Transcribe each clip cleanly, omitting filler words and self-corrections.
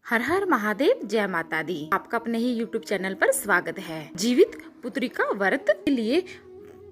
हर हर महादेव, जय माता दी। आपका अपने ही YouTube चैनल पर स्वागत है। जीवित पुत्री का व्रत के लिए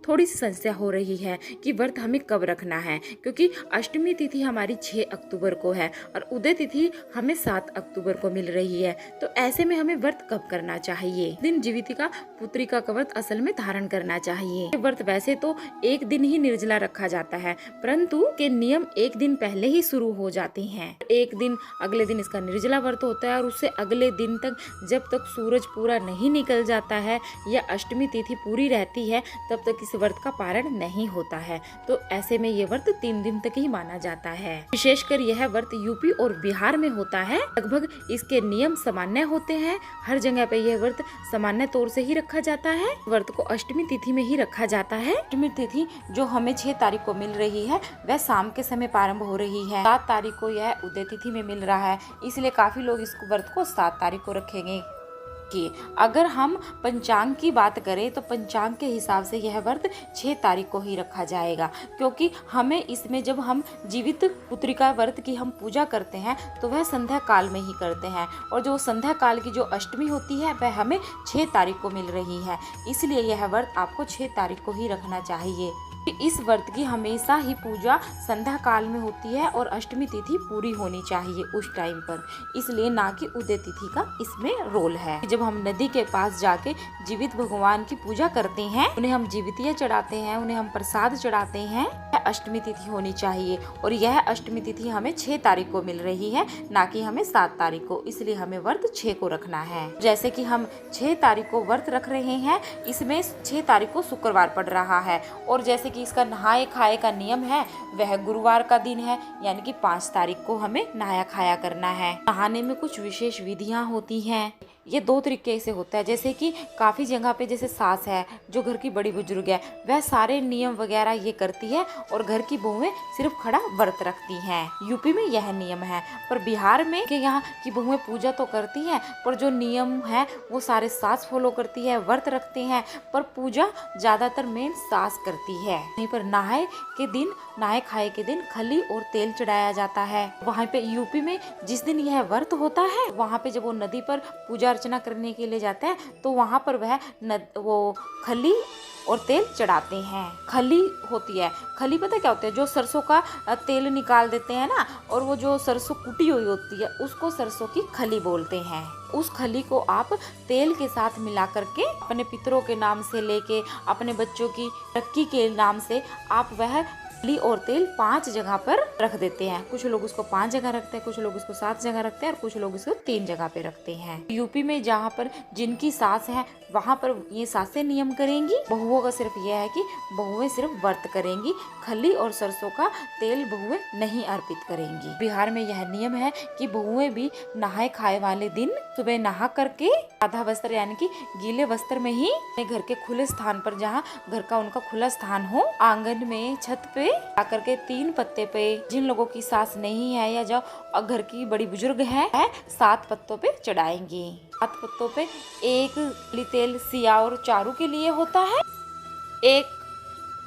थोड़ी सी समस्या हो रही है कि व्रत हमें कब रखना है, क्योंकि अष्टमी तिथि हमारी 6 अक्टूबर को है और उदय तिथि हमें 7 अक्टूबर को मिल रही है। तो ऐसे में हमें व्रत कब करना चाहिए? दिन जीवितिका पुत्रिका का व्रत असल में धारण करना चाहिए। व्रत वैसे तो एक दिन ही निर्जला रखा जाता है, परंतु के नियम एक दिन पहले ही शुरू हो जाते हैं। एक दिन अगले दिन इसका निर्जला व्रत होता है और उससे अगले दिन तक जब तक सूरज पूरा नहीं निकल जाता है या अष्टमी तिथि पूरी रहती है तब तक इस व्रत का पारण नहीं होता है। तो ऐसे में ये व्रत 3 दिन तक ही माना जाता है। विशेषकर यह व्रत यूपी और बिहार में होता है। लगभग इसके नियम सामान्य होते हैं। हर जगह पे यह व्रत सामान्य तौर से ही रखा जाता है। व्रत को अष्टमी तिथि में ही रखा जाता है। अष्टमी तिथि जो हमें 6 तारीख को मिल रही है वह शाम के समय प्रारंभ हो रही है। 7 तारीख को यह उदय तिथि में मिल रहा है, इसलिए काफी लोग इस व्रत को 7 तारीख को रखेंगे। कि अगर हम पंचांग की बात करें तो पंचांग के हिसाब से यह व्रत 6 तारीख को ही रखा जाएगा, क्योंकि हमें इसमें जब हम जीवित पुत्रिका व्रत की हम पूजा करते हैं तो वह संध्या काल में ही करते हैं, और जो संध्या काल की जो अष्टमी होती है वह हमें 6 तारीख को मिल रही है। इसलिए यह व्रत आपको 6 तारीख को ही रखना चाहिए। इस व्रत की हमेशा ही पूजा संध्या काल में होती है और अष्टमी तिथि पूरी होनी चाहिए उस टाइम पर, इसलिए ना कि उदय तिथि का इसमें रोल है। जब हम नदी के पास जाके जीवित भगवान की पूजा करते हैं, उन्हें हम जीवितिया चढ़ाते हैं, उन्हें हम प्रसाद चढ़ाते हैं, अष्टमी तिथि होनी चाहिए। और यह अष्टमी तिथि हमें 6 तारीख को मिल रही है, ना कि हमें 7 तारीख को, इसलिए हमें व्रत 6 को रखना है। जैसे कि हम 6 तारीख को व्रत रख रहे हैं, इसमें 6 तारीख को शुक्रवार पड़ रहा है, और जैसे कि इसका नहाए खाए का नियम है वह गुरुवार का दिन है, यानी कि 5 तारीख को हमें नहाया खाया करना है। नहाने में कुछ विशेष विधियां होती हैं। ये 2 तरीके से होता है। जैसे कि काफ़ी जगह पे जैसे सास है जो घर की बड़ी बुजुर्ग है, वह सारे नियम वगैरह ये करती है और घर की बहुएं सिर्फ खड़ा व्रत रखती हैं। यूपी में यह नियम है, पर बिहार में के यहाँ की बहुएं पूजा तो करती हैं, पर जो नियम है वो सारे सास फॉलो करती है, व्रत रखते हैं, पर पूजा ज़्यादातर मेन सास करती है। वहीं पर नहाए खाए के दिन खली और तेल चढ़ाया जाता है। वहाँ पे यूपी में जिस दिन यह व्रत होता है, वहाँ पे जब वो नदी पर पूजा अर्चना करने के लिए जाते हैं तो वहाँ पर वो खली और तेल चढ़ाते हैं। खली होती है, खली पता क्या होता है? जो सरसों का तेल निकाल देते हैं ना, और वो जो सरसों कुटी हुई होती है उसको सरसों की खली बोलते हैं। उस खली को आप तेल के साथ मिला करके अपने पितरों के नाम से लेके अपने बच्चों की रक्की के नाम से आप वह खली और तेल 5 जगह पर रख देते हैं। कुछ लोग उसको 5 जगह रखते हैं, कुछ लोग उसको 7 जगह रखते हैं, और कुछ लोग इसको 3 जगह पे रखते हैं। यूपी में जहाँ पर जिनकी सास है वहाँ पर ये सासें नियम करेंगी। बहुओं का सिर्फ यह है कि बहुएं सिर्फ व्रत करेंगी, खली और सरसों का तेल बहुएं नहीं अर्पित करेंगी। बिहार में यह नियम है कि बहुएं भी नहाए खाए वाले दिन सुबह नहा करके आधा वस्त्र यानी कि गीले वस्त्र में ही अपने घर के खुले स्थान पर, जहाँ घर का उनका खुला स्थान हो, आंगन में छत पे आकर के 3 पत्ते पे, जिन लोगों की सास नहीं है या जो घर की बड़ी बुजुर्ग है 7 पत्तों पे चढ़ाएंगी। 7 पत्तों पे एक तेल सिया और चारू के लिए होता है, एक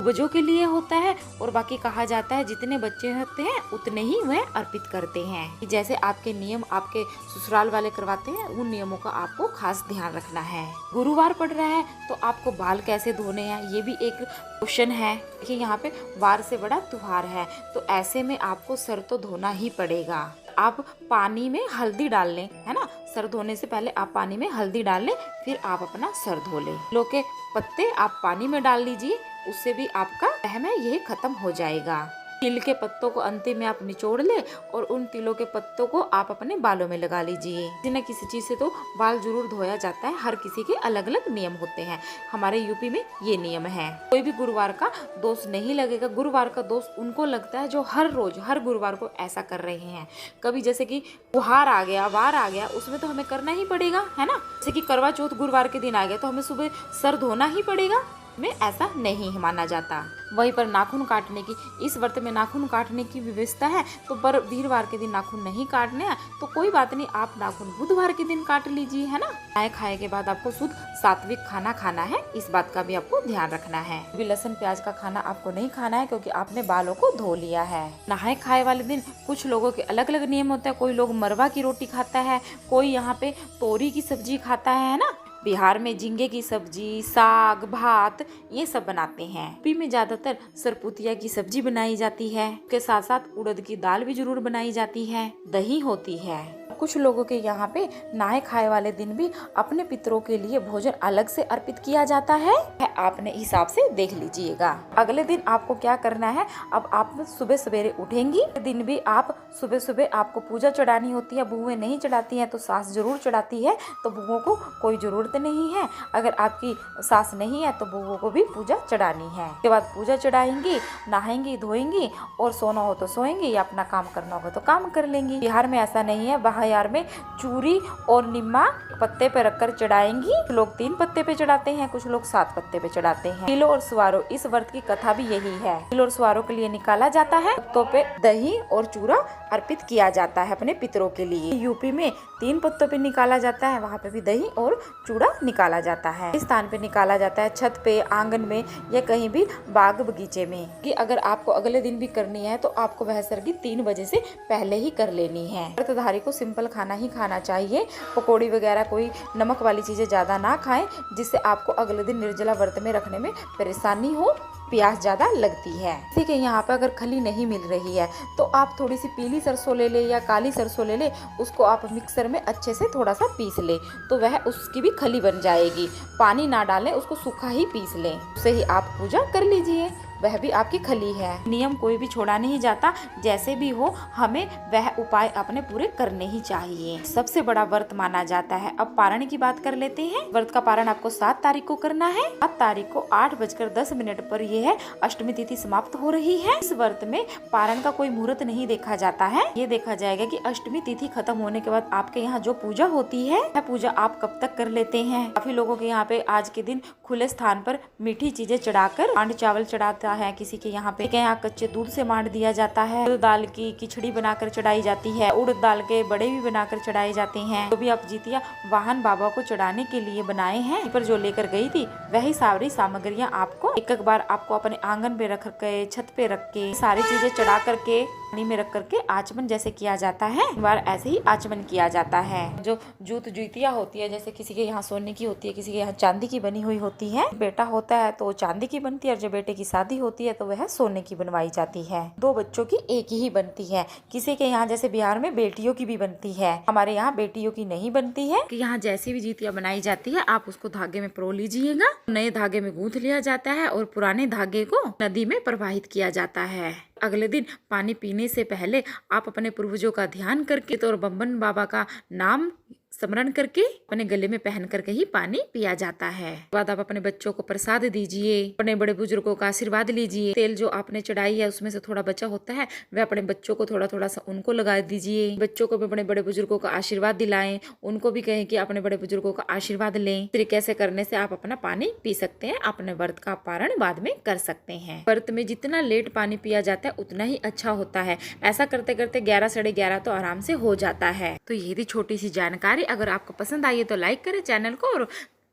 बजों के लिए होता है, और बाकी कहा जाता है जितने बच्चे होते हैं उतने ही वह अर्पित करते हैं। जैसे आपके नियम आपके ससुराल वाले करवाते हैं, उन नियमों का आपको खास ध्यान रखना है। गुरुवार पड़ रहा है तो आपको बाल कैसे धोने हैं, ये भी एक क्वेश्चन है कि यहाँ पे वार से बड़ा त्योहार है, तो ऐसे में आपको सर तो धोना ही पड़ेगा। आप पानी में हल्दी डाल लें, है ना, सर धोने से पहले आप पानी में हल्दी डाल लें, फिर आप अपना सर धो लें। तिलों के पत्ते आप पानी में डाल लीजिए, उससे भी आपका वहम है यही खत्म हो जाएगा। तिल के पत्तों को अंतिम में आप निचोड़ ले और उन तिलों के पत्तों को आप अपने बालों में लगा लीजिए। किसी न किसी चीज से तो बाल जरूर धोया जाता है, हर किसी के अलग अलग नियम होते हैं। हमारे यूपी में ये नियम है। कोई भी गुरुवार का दोष नहीं लगेगा। गुरुवार का दोष उनको लगता है जो हर रोज हर गुरुवार को ऐसा कर रहे हैं। कभी जैसे कि त्योहार आ गया, वार आ गया, उसमें तो हमें करना ही पड़ेगा, है ना। जैसे कि करवा चौथ गुरुवार के दिन आ गया तो हमें सुबह सर धोना ही पड़ेगा, में ऐसा नहीं माना जाता। वहीं पर नाखून काटने की, इस व्रत में नाखून काटने की व्यवस्था है, तो पर वीरवार के दिन नाखून नहीं काटने हैं तो कोई बात नहीं, आप नाखून बुधवार के दिन काट लीजिए, है ना। खाए के बाद आपको शुद्ध सात्विक खाना खाना है, इस बात का भी आपको ध्यान रखना है। भी लहसुन प्याज का खाना आपको नहीं खाना है, क्योंकि आपने बालों को धो लिया है। नहाए खाए वाले दिन कुछ लोगों के अलग अलग नियम होते हैं। कोई लोग मरवा की रोटी खाता है, कोई यहाँ पे तोरी की सब्जी खाता है ना। बिहार में झींगे की सब्जी, साग, भात ये सब बनाते हैं। यूपी में ज्यादातर सरपुतिया की सब्जी बनाई जाती है, उसके साथ साथ उड़द की दाल भी जरूर बनाई जाती है, दही होती है। कुछ लोगों के यहाँ पे नहाए खाए वाले दिन भी अपने पितरों के लिए भोजन अलग से अर्पित किया जाता है, आपने हिसाब से देख लीजिएगा। अगले दिन आपको क्या करना है, अब आप सुबह सवेरे उठेंगी, दिन भी आप सुबह सुबह आपको पूजा चढ़ानी होती है। बुएं नहीं चढ़ाती हैं तो सास जरूर चढ़ाती है, तो बुओं को कोई जरूरत नहीं है। अगर आपकी सास नहीं है तो बुओं को भी पूजा चढ़ानी है। उसके बाद पूजा चढ़ाएंगी, नहाएंगी, धोएंगी और सोना हो तो सोएंगी या अपना काम करना होगा तो काम कर लेंगी। बिहार में ऐसा नहीं है, बाहर में चूरी और निम्मा पत्ते पे रखकर चढ़ाएंगी। कुछ लोग 3 पत्ते पे चढ़ाते हैं, कुछ लोग 7 पत्ते पे चढ़ाते हैं। तिलो और सुवारो, इस व्रत की कथा भी यही है। तिलो और सुवारो के लिए निकाला जाता है, पत्तों पे दही और चूरा अर्पित किया जाता है अपने पितरों के लिए। यूपी में 3 पत्तों पे निकाला जाता है, वहाँ पे भी दही और चूड़ा निकाला जाता है। इस स्थान पे निकाला जाता है, छत पे, आंगन में या कहीं भी बाग बगीचे में। कि अगर आपको अगले दिन भी करनी है तो आपको वह सर्गी 3 बजे से पहले ही कर लेनी है। व्रतधारी को सिंपल खाना ही खाना चाहिए, पकौड़ी वगैरह कोई नमक वाली चीजें ज्यादा ना खाएं, जिससे आपको अगले दिन निर्जला व्रत में रखने में परेशानी हो, प्यास ज्यादा लगती है। ठीक है, यहाँ पे अगर खली नहीं मिल रही है तो आप थोड़ी सी पीली सरसों ले ले या काली सरसों ले ले, उसको आप मिक्सर में अच्छे से थोड़ा सा पीस ले, तो वह उसकी भी खली बन जाएगी। पानी ना डालें, उसको सूखा ही पीस लें, उससे ही आप पूजा कर लीजिए, वह भी आपकी खली है। नियम कोई भी छोड़ा नहीं जाता, जैसे भी हो हमें वह उपाय अपने पूरे करने ही चाहिए। सबसे बड़ा व्रत माना जाता है। अब पारण की बात कर लेते हैं। व्रत का पारण आपको 7 तारीख को करना है। 7 तारीख को 8:10 पर यह अष्टमी तिथि समाप्त हो रही है। इस व्रत में पारण का कोई मुहूर्त नहीं देखा जाता है। ये देखा जाएगा कि अष्टमी तिथि खत्म होने के बाद आपके यहाँ जो पूजा होती है, वह पूजा आप कब तक कर लेते हैं। काफी लोगों के यहाँ पे आज के दिन खुले स्थान पर मीठी चीजें चढ़ाकर मांड चावल चढ़ाता है, किसी के यहाँ पे यहाँ कच्चे दूध से मांड दिया जाता है, उड़द दाल की खिचड़ी बनाकर चढ़ाई जाती है, उड़द दाल के बड़े भी बनाकर चढ़ाए जाते हैं। तो भी आप जितिया वाहन बाबा को चढ़ाने के लिए बनाए हैं, पर जो लेकर गई थी वही सारी सामग्रियाँ आपको एक बार आपको अपने आंगन पे रख के, छत पे रख के, सारी चीजें चढ़ा करके पानी में रख करके आचमन जैसे किया जाता है, बार ऐसे ही आचमन किया जाता है। जो जूत जुतिया होती है, जैसे किसी के यहाँ सोने की होती है, किसी के यहाँ चांदी की बनी हुई होती है। बेटा होता है तो चांदी की बनती है, और जब बेटे की शादी होती है तो वह सोने की बनवाई जाती है। 2 बच्चों की एक ही बनती है। किसी के यहाँ जैसे बिहार में बेटियों की भी बनती है, हमारे यहाँ बेटियों की नहीं बनती है। यहाँ जैसी भी जितिया बनाई जाती है आप उसको धागे में परो लीजिएगा, नए धागे में गूंथ लिया जाता है और पुराने धागे को नदी में प्रवाहित किया जाता है। अगले दिन पानी पीने से पहले आप अपने पूर्वजों का ध्यान करके तो और बम्बन बाबा का नाम स्मरण करके अपने गले में पहन करके ही पानी पिया जाता है। बाद आप अपने बच्चों को प्रसाद दीजिए, अपने बड़े बुजुर्गों का आशीर्वाद लीजिए। तेल जो आपने चढ़ाई है उसमें से थोड़ा बचा होता है, वह अपने बच्चों को थोड़ा थोड़ा सा उनको लगा दीजिए। बच्चों को भी अपने बड़े बुजुर्गों का आशीर्वाद दिलाएं, उनको भी कहें कि अपने बड़े बुजुर्गों का आशीर्वाद लें। इस तरीके से करने से आप अपना पानी पी सकते हैं, अपने व्रत का पारण बाद में कर सकते हैं। व्रत में जितना लेट पानी पिया जाता है उतना ही अच्छा होता है। ऐसा करते करते 11 साढ़े 11 तो आराम से हो जाता है। तो ये थी छोटी सी जानकारी। अगर आपको पसंद आई है तो लाइक करें चैनल को और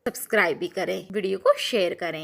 सब्सक्राइब भी करें, वीडियो को शेयर करें।